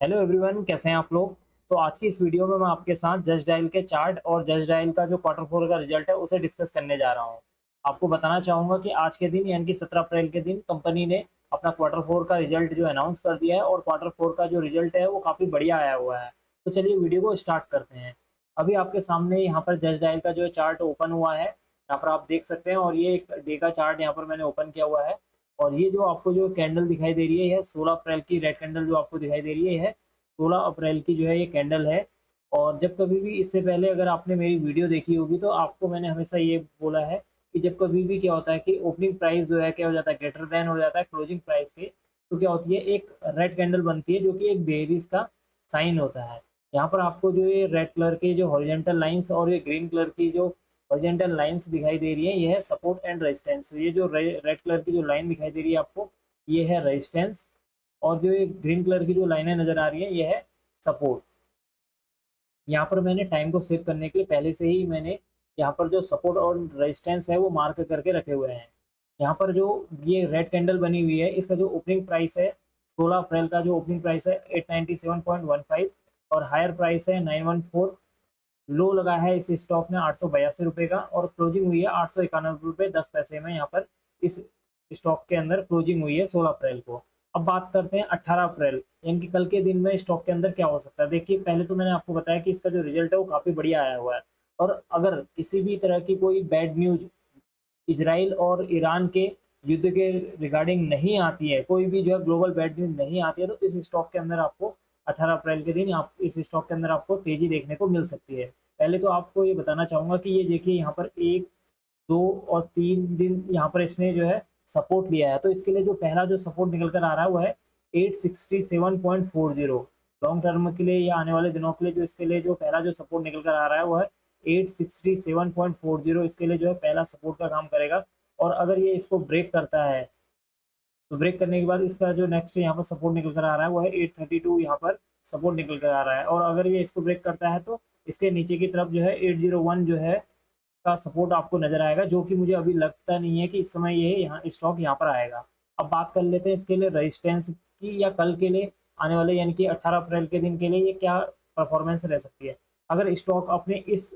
Hello everyone, कैसे हैं आप लोग। तो आज की इस वीडियो में मैं आपके साथ जस्ट डायल के चार्ट और जस्ट डायल का जो क्वार्टर फोर का रिजल्ट है उसे डिस्कस करने जा रहा हूं। आपको बताना चाहूँगा कि आज के दिन यानी कि 17 अप्रैल के दिन कंपनी ने अपना क्वार्टर फोर का रिजल्ट जो अनाउंस कर दिया है और क्वार्टर फोर का जो रिजल्ट है वो काफ़ी बढ़िया आया हुआ है। तो चलिए वीडियो को स्टार्ट करते हैं। अभी आपके सामने यहाँ पर जस्ट डायल का जो चार्ट ओपन हुआ है, यहाँ पर आप देख सकते हैं, और ये एक डे का चार्ट यहाँ पर मैंने ओपन किया हुआ है। और ये जो आपको जो कैंडल दिखाई दे रही है, यह 16 अप्रैल की रेड कैंडल जो आपको दिखाई दे रही है 16 अप्रैल की जो है ये कैंडल है। और जब कभी भी इससे पहले अगर आपने मेरी वीडियो देखी होगी तो आपको मैंने हमेशा ये बोला है कि जब कभी भी क्या होता है कि ओपनिंग प्राइस जो है क्या हो जाता है, ग्रेटर देन हो जाता है क्लोजिंग प्राइस के, तो क्या होती है, एक रेड कैंडल बनती है जो कि एक बेयरिश का साइन होता है। यहाँ पर आपको जो ये रेड कलर के जो हॉरिजॉन्टल लाइंस और ये ग्रीन कलर की जो हॉरिजॉन्टल लाइंस दिखाई दे रही है, ये है सपोर्ट एंड रेजिस्टेंस। ये जो रेड कलर की जो लाइन दिखाई दे रही है आपको, ये है रेजिस्टेंस। और जो ये ग्रीन कलर की जो लाइनें नज़र आ रही है, ये है सपोर्ट। यहाँ पर मैंने टाइम को सेव करने के लिए पहले से ही मैंने यहाँ पर जो सपोर्ट और रेजिस्टेंस है वो मार्क करके रखे हुए हैं। यहाँ पर जो ये रेड कैंडल बनी हुई है, इसका जो ओपनिंग प्राइस है 16 अप्रैल का, जो ओपनिंग प्राइस है 897.15, और हायर प्राइस है 914। लो लगा है इस स्टॉक में 882 रुपये का, और क्लोजिंग हुई है 891 रुपये 10 पैसे में। यहाँ पर इस स्टॉक के अंदर क्लोजिंग हुई है 16 अप्रैल को। अब बात करते हैं 18 अप्रैल, यानी कि कल के दिन में स्टॉक के अंदर क्या हो सकता है। देखिए, पहले तो मैंने आपको बताया कि इसका जो रिजल्ट है वो काफ़ी बढ़िया आया हुआ है। और अगर किसी भी तरह की कोई बैड न्यूज इजराइल और ईरान के युद्ध के रिगार्डिंग नहीं आती है, कोई भी जो है ग्लोबल बैड न्यूज नहीं आती है, तो इस स्टॉक के अंदर आपको 18 अप्रैल के दिन आप इस स्टॉक के अंदर आपको तेजी देखने को मिल सकती है। पहले तो आपको ये बताना चाहूँगा कि ये देखिए, यहाँ पर 1, 2 और 3 दिन यहाँ पर इसने जो है सपोर्ट लिया है। तो इसके लिए जो पहला जो सपोर्ट निकल कर आ रहा है वो है 867.40। लॉन्ग टर्म के लिए या आने वाले दिनों के लिए जो इसके लिए जो पहला जो सपोर्ट निकल कर आ रहा है वो है 867.40। इसके लिए जो है पहला सपोर्ट का काम करेगा। और अगर ये इसको ब्रेक करता है, तो ब्रेक करने के बाद इसका जो नेक्स्ट यहाँ पर सपोर्ट निकल कर आ रहा है वो है 832, यहाँ पर सपोर्ट निकल कर आ रहा है। और अगर ये इसको ब्रेक करता है तो इसके नीचे की तरफ जो है 801 जो है का सपोर्ट आपको नजर आएगा, जो कि मुझे अभी लगता नहीं है कि इस समय ये यहाँ स्टॉक यहाँ पर आएगा। अब बात कर लेते हैं इसके लिए रेजिस्टेंस की, या कल के लिए आने वाले यानी कि 18 अप्रैल के दिन के लिए ये क्या परफॉर्मेंस रह सकती है। अगर स्टॉक अपने इस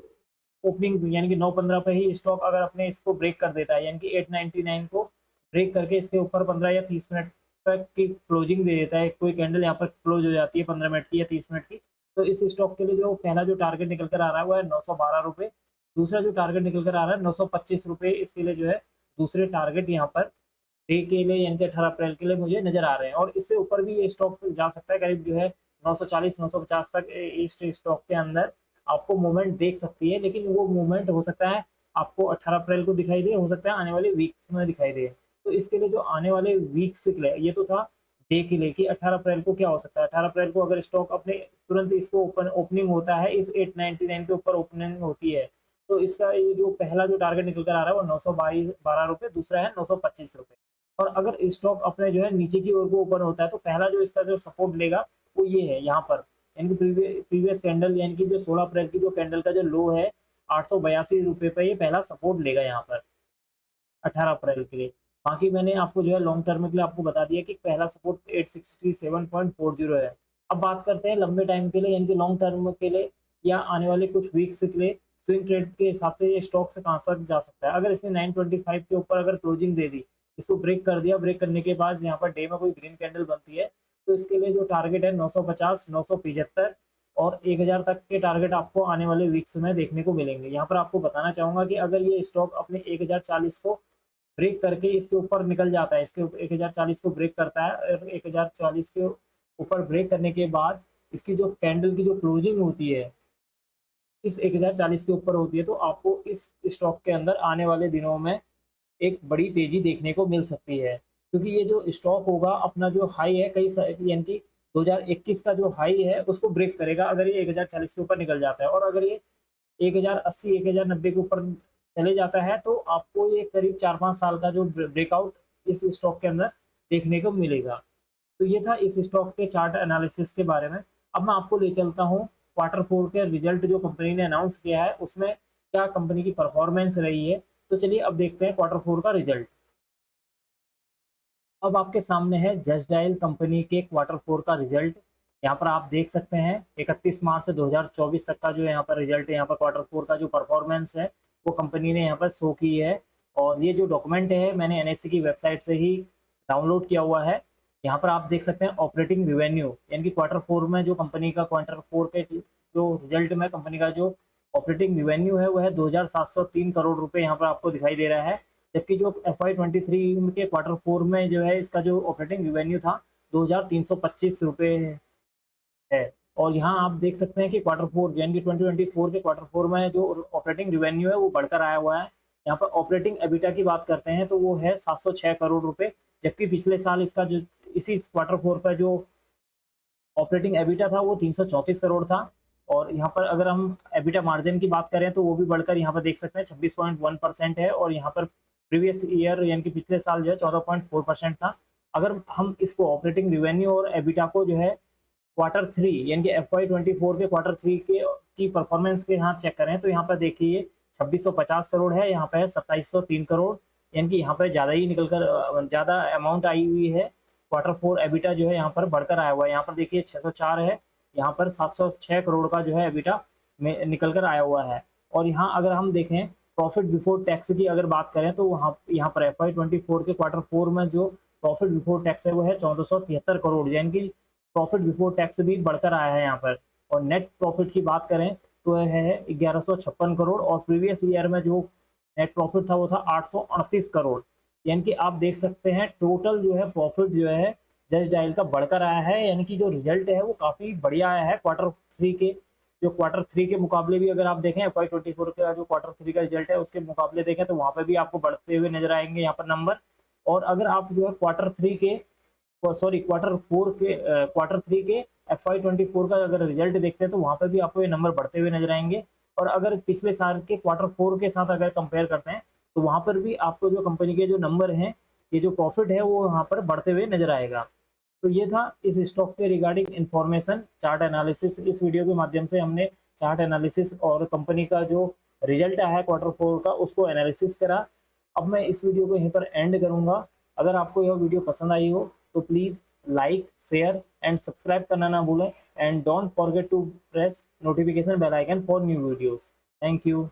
ओपनिंग यानी कि 9:15 पे ही स्टॉक अगर अपने इसको ब्रेक कर देता है, यानी कि 899 को ब्रेक करके इसके ऊपर 15 या 30 मिनट तक की क्लोजिंग दे देता है, कोई कैंडल यहाँ पर क्लोज हो जाती है 15 मिनट की या 30 मिनट की, तो इस स्टॉक के लिए जो पहला जो टारगेट निकल कर आ रहा है वो है 912 रुपये। दूसरा जो टारगेट निकल कर आ रहा है 925 रुपये, इसके लिए जो है दूसरे टारगेट यहाँ पर डे के लिए यानी कि 18 अप्रैल के लिए मुझे नजर आ रहे हैं। और इससे ऊपर भी ये स्टॉक जा सकता है, करीब जो है 940 950 तक इस स्टॉक के अंदर आपको मूवमेंट देख सकती है। लेकिन वो मूवमेंट हो सकता है आपको 18 अप्रैल को दिखाई दे, हो सकता है आने वाले वीक में दिखाई दे। तो इसके लिए जो आने वाले वीक्स के लिए, ये तो था डे के लिए कि 18 अप्रैल को क्या हो सकता है। 18 अप्रैल को अगर स्टॉक अपने तुरंत इसको ओपनिंग होता है, इस 899 के ऊपर ओपनिंग होती है, तो इसका ये जो पहला जो टारगेट निकल कर आ रहा है वो 912 रुपये, दूसरा है 925 रुपये। और अगर स्टॉक अपने जो है नीचे की ओर को ओपन होता है तो पहला जो इसका जो सपोर्ट लेगा वो ये है यहाँ पर, यानी कि प्रीवियस कैंडल यानी कि जो 16 अप्रैल की जो कैंडल का जो लो है 882 रुपये पर, ये पहला सपोर्ट लेगा यहाँ पर 18 अप्रैल के लिए। बाकी मैंने आपको जो है लॉन्ग टर्म के लिए आपको बता दिया कि पहला सपोर्ट 867.40 है। अब बात करते हैं लंबे टाइम के लिए यानी कि लॉन्ग टर्म के लिए या आने वाले कुछ वीक्स के लिए, स्विंग ट्रेड के हिसाब से ये स्टॉक से कहाँ तक जा सकता है। अगर इसने 925 के ऊपर अगर क्लोजिंग दे दी, इसको ब्रेक कर दिया, ब्रेक करने के बाद यहाँ पर डे में कोई ग्रीन कैंडल बनती है, तो इसके लिए जो टारगेट है 950 975 और 1000 तक के टारगेट आपको आने वाले वीक्स में देखने को मिलेंगे। यहाँ पर आपको बताना चाहूंगा कि अगर ये स्टॉक अपने 1040 को ब्रेक करके इसके ऊपर निकल जाता है, इसके 1040 को ब्रेक करता है, और 1040 के ऊपर ब्रेक करने के बाद इसकी जो कैंडल की जो क्लोजिंग होती है इस 1040 के ऊपर होती है, तो आपको इस स्टॉक के अंदर आने वाले दिनों में एक बड़ी तेजी देखने को मिल सकती है। क्योंकि ये जो स्टॉक होगा अपना जो हाई है यानी कि 2021 का जो हाई है उसको ब्रेक करेगा अगर ये 1040 के ऊपर निकल जाता है। और अगर ये 1080 1090 के ऊपर चले जाता है तो आपको ये करीब 4-5 साल का जो ब्रेकआउट इस स्टॉक के अंदर देखने को मिलेगा। तो ये था इस स्टॉक के चार्ट एनालिसिस के बारे में। अब मैं आपको ले चलता हूँ क्वार्टर फोर के रिजल्ट जो कंपनी ने अनाउंस किया है उसमें क्या कंपनी की परफॉर्मेंस रही है। तो चलिए अब देखते हैं क्वार्टर फोर का रिजल्ट। अब आपके सामने है जस्ट डायल कंपनी के क्वार्टर फोर का रिजल्ट। यहाँ पर आप देख सकते हैं 31 मार्च 2024 तक का जो यहाँ पर रिजल्ट है, यहाँ पर क्वार्टर 4 का जो परफॉर्मेंस है वो कंपनी ने यहाँ पर शो की है। और ये जो डॉक्यूमेंट है मैंने एनएससी की वेबसाइट से ही डाउनलोड किया हुआ है। यहाँ पर आप देख सकते हैं ऑपरेटिंग रिवेन्यू, यानी कि क्वार्टर 4 में जो कंपनी का क्वार्टर 4 के जो रिजल्ट में कंपनी का जो ऑपरेटिंग रिवेन्यू है वो है 2703 करोड़ रुपए यहाँ पर आपको दिखाई दे रहा है। जबकि जो FY23 के क्वार्टर 4 में जो है इसका जो ऑपरेटिंग रिवेन्यू था 2325 रुपये है। और यहाँ आप देख सकते हैं कि क्वार्टर 4 यानी कि 2024 के क्वार्टर 4 में जो ऑपरेटिंग रिवेन्यू है वो बढ़कर आया हुआ है। यहाँ पर ऑपरेटिंग एबिटा की बात करते हैं तो वो है 706 करोड़ रुपए, जबकि पिछले साल इसका जो इसी क्वार्टर 4 का जो ऑपरेटिंग एबिटा था वो 334 करोड़ था। और यहाँ पर अगर हम एबिटा मार्जिन की बात करें तो वो भी बढ़कर यहाँ पर देख सकते हैं 26.1% है। और यहाँ पर प्रीवियस ईयर यानी कि पिछले साल जो है 14.4% था। अगर हम इसको ऑपरेटिंग रिवेन्यू और एबिटा को जो है क्वार्टर 3 यानी कि FY24 के क्वार्टर 3 के की परफॉर्मेंस के यहाँ चेक करें तो यहाँ पर देखिए 2650 करोड़ है, यहाँ पे है 2703 करोड़, यानी कि यहाँ पर ज़्यादा ही निकल कर ज़्यादा अमाउंट आई हुई है। क्वार्टर 4 एबिटा जो है यहाँ पर बढ़कर आया हुआ है, यहाँ पर देखिए 604 है, यहाँ पर 706 करोड़ का जो है एबिटा में निकल कर आया हुआ है। और यहाँ अगर हम देखें प्रॉफिट बिफोर टैक्स की अगर बात करें तो वहाँ यहाँ पर FY24 के क्वार्टर 4 में जो प्रॉफिट बिफोर टैक्स है वो है 1473 करोड़, यानी कि प्रॉफिट बिफोर टैक्स भी बढ़कर आया है यहाँ पर। और नेट प्रॉफिट की बात करें तो है 1156 करोड़, और प्रीवियस ईयर में जो नेट प्रॉफिट था वो था 838 करोड़। यानी कि आप देख सकते हैं टोटल जो है प्रॉफिट जो है जस्ट डायल का बढ़कर आया है, यानी कि जो रिजल्ट है वो काफ़ी बढ़िया आया है क्वार्टर 3 के। जो क्वार्टर 3 के मुकाबले भी अगर आप देखें FY24 का जो क्वार्टर 3 का रिजल्ट है उसके मुकाबले देखें तो वहाँ पर भी आपको बढ़ते हुए नजर आएंगे यहाँ पर नंबर। और अगर आप जो है क्वार्टर 3 के FY24 का अगर रिजल्ट देखते हैं तो वहाँ पर भी आपको ये नंबर बढ़ते हुए नजर आएंगे। और अगर पिछले साल के क्वार्टर 4 के साथ अगर कंपेयर करते हैं तो वहाँ पर भी आपको जो कंपनी के जो नंबर हैं, ये जो प्रॉफिट है वो वहाँ पर बढ़ते हुए नजर आएगा। तो ये था इस स्टॉक के रिगार्डिंग इंफॉर्मेशन, चार्ट एनालिसिस। इस वीडियो के माध्यम से हमने चार्ट एनालिसिस और कंपनी का जो रिजल्ट आया है क्वार्टर 4 का उसको एनालिसिस करा। अब मैं इस वीडियो को यहीं पर एंड करूँगा। अगर आपको यह वीडियो पसंद आई हो तो please like, share and subscribe करना ना भूलें, and don't forget to press notification bell icon for new videos. Thank you.